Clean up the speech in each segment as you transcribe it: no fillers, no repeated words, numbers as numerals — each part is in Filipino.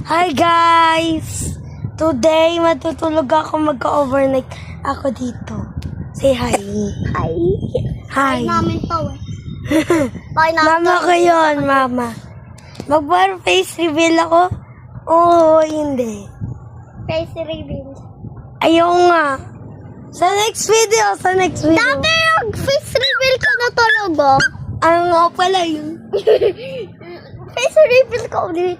Hi guys! Today, matutulog ako, magka-overnight ako dito. Say hi. Hi. Hi. Namin to eh. Bye namin Mama ko yun, mama. Mag-face reveal ako? Oo, hindi. Face reveal. Ayaw nga. Sa next video. Dati yung face reveal ka na talaga. Ano nga pala yun? Face reveal ka ulit.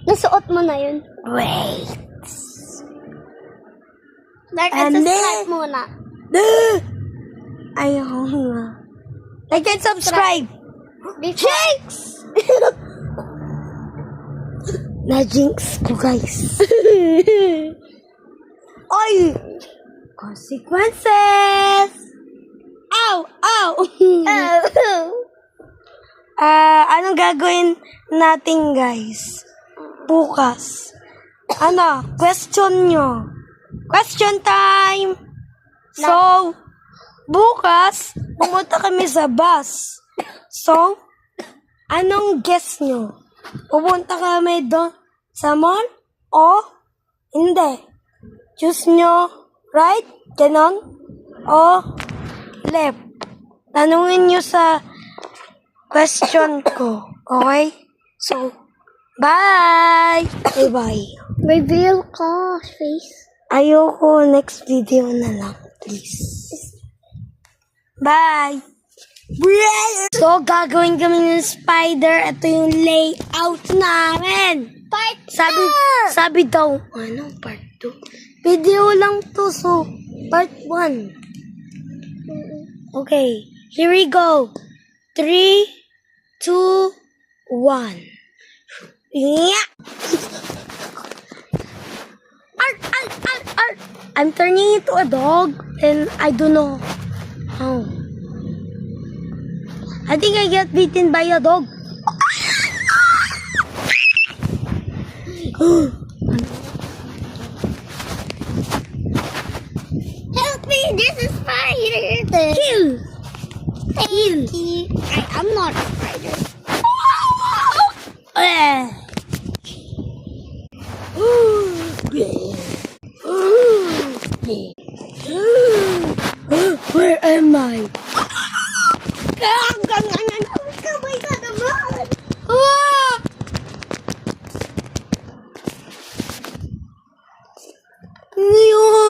Nasuot mo na yun. Wait. Like and And subscribe muna. Ayaw nga. Like and subscribe. Jinx! Na-jinx ko, guys. Ay! Consequences! Ow! Ow! Anong gagawin natin, guys? Bukas. Question nyo. Question time! So, bukas, pumunta kami sa bus. So, anong guess nyo? Pupunta kami doon sa mall o hindi? Choose nyo right, ganon, o left. Tanungin nyo sa question ko. Okay? So, bye! Bye-bye. Reveal ka, face. Ayoko, next video na lang, please. Bye! So, gagawin kami ng spider. Ito yung layout namin. Part Sabi daw, part 2? Video lang to, so, part 1. Okay, here we go. 3, 2, 1. Yeah! I'm turning into a dog, and I don't know how. I think I get beaten by a dog. Help me, this is spider. Kill! I'm not a spider. Where am I?